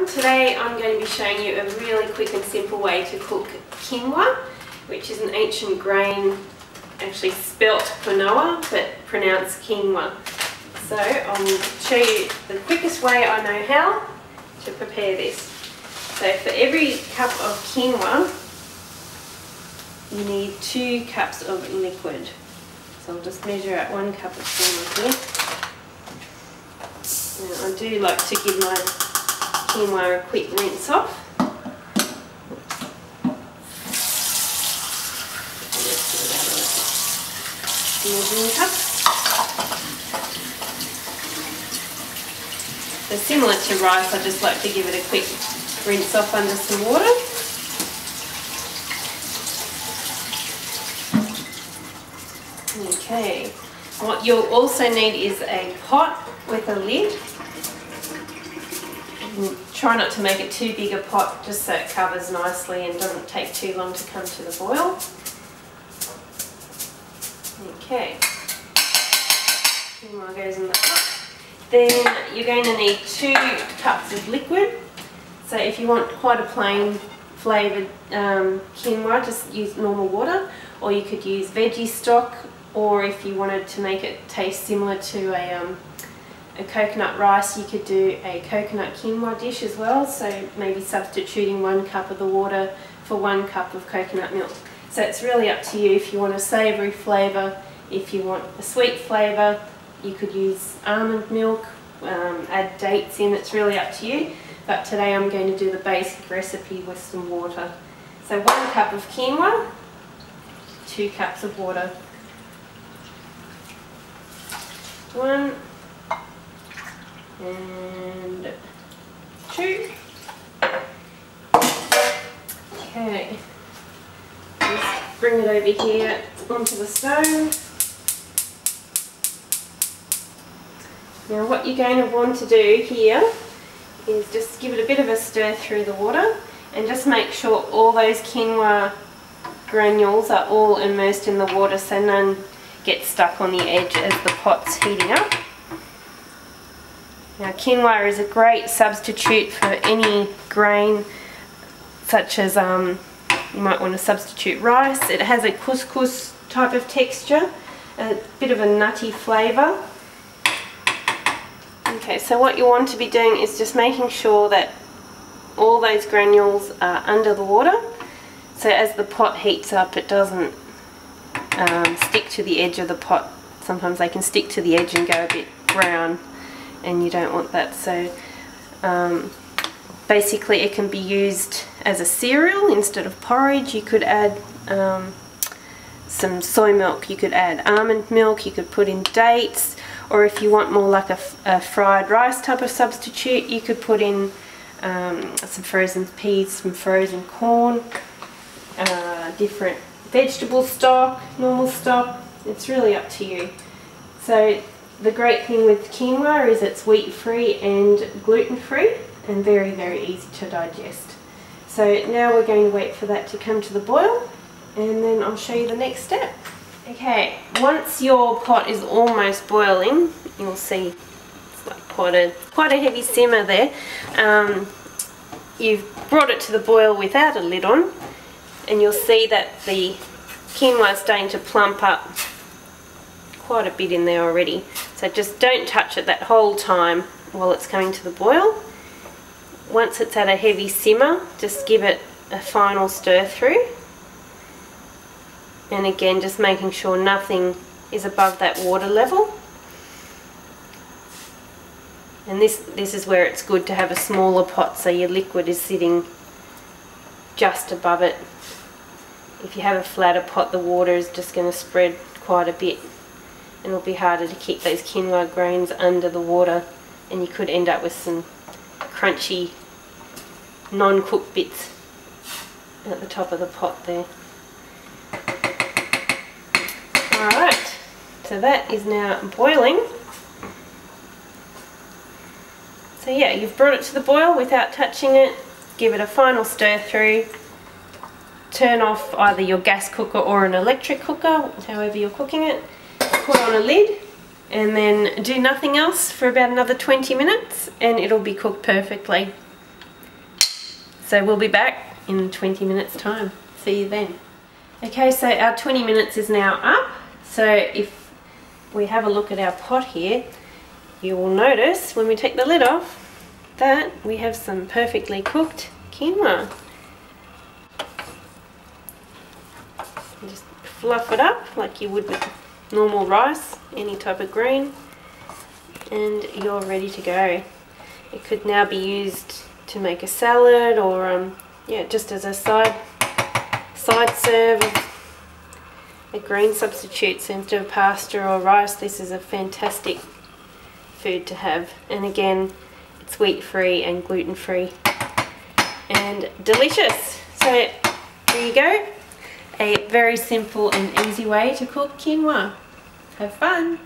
everyone, today I'm going to be showing you a really quick and simple way to cook quinoa, which is an ancient grain, actually spelt quinoa but pronounced quinoa. So I'll show you the quickest way I know how to prepare this. So for every cup of quinoa you need 2 cups of liquid. So I'll just measure out 1 cup of quinoa here. Now, I do like to give my quinoa a quick rinse off. Measuring cup. So similar to rice, I just like to give it a quick rinse off under some water. Okay, what you'll also need is a pot with a lid. And try not to make it too big a pot, just so it covers nicely and doesn't take too long to come to the boil. Okay, quinoa goes in the pot. Then you're going to need 2 cups of liquid. So if you want quite a plain flavoured quinoa, just use normal water, or you could use veggie stock, or if you wanted to make it taste similar to a coconut rice, you could do a coconut quinoa dish as well, so maybe substituting 1 cup of the water for 1 cup of coconut milk. So it's really up to you if you want a savoury flavour. If you want a sweet flavour, you could use almond milk, add dates in, it's really up to you. But today I'm going to do the basic recipe with some water. So 1 cup of quinoa, 2 cups of water. 1 and 2. Okay, just bring it over here onto the stove. Now what you're going to want to do here is just give it a bit of a stir through the water and just make sure all those quinoa granules are all immersed in the water so none get stuck on the edge as the pot's heating up. Now quinoa is a great substitute for any grain, such as you might want to substitute rice. It has a couscous type of texture, a bit of a nutty flavour. Okay, so what you want to be doing is just making sure that all those granules are under the water, so as the pot heats up it doesn't stick to the edge of the pot. Sometimes they can stick to the edge and go a bit brown, and you don't want that. So basically it can be used as a cereal instead of porridge. You could add some soy milk, you could add almond milk, you could put in dates, or if you want more like a fried rice type of substitute, you could put in some frozen peas, some frozen corn, different vegetable stock, normal stock. It's really up to you. So the great thing with quinoa is it's wheat free and gluten free and very, very easy to digest. So now we're going to wait for that to come to the boil, and then I'll show you the next step. Okay, once your pot is almost boiling, you'll see it's like quite a heavy simmer there. You've brought it to the boil without a lid on, and you'll see that the quinoa is starting to plump up quite a bit in there already. So just don't touch it that whole time while it's coming to the boil. Once it's at a heavy simmer, just give it a final stir through. And again, just making sure nothing is above that water level. And this is where it's good to have a smaller pot, so your liquid is sitting just above it. If you have a flatter pot, the water is just going to spread quite a bit, and it'll be harder to keep those quinoa grains under the water, and you could end up with some crunchy, non-cooked bits at the top of the pot there. Alright, so that is now boiling. So yeah, you've brought it to the boil without touching it. Give it a final stir through. Turn off either your gas cooker or an electric cooker, however you're cooking it. Put on a lid and then do nothing else for about another 20 minutes and it'll be cooked perfectly. So we'll be back in 20 minutes time. See you then. Okay, so our 20 minutes is now up. So if we have a look at our pot here, you will notice when we take the lid off that we have some perfectly cooked quinoa. And just fluff it up like you would with normal rice, any type of grain, and you're ready to go. It could now be used to make a salad, or yeah, just as a side serve of a grain substitute. So instead of pasta or rice, this is a fantastic food to have. And again, it's wheat free and gluten free and delicious. So there you go, a very simple and easy way to cook quinoa. Have fun!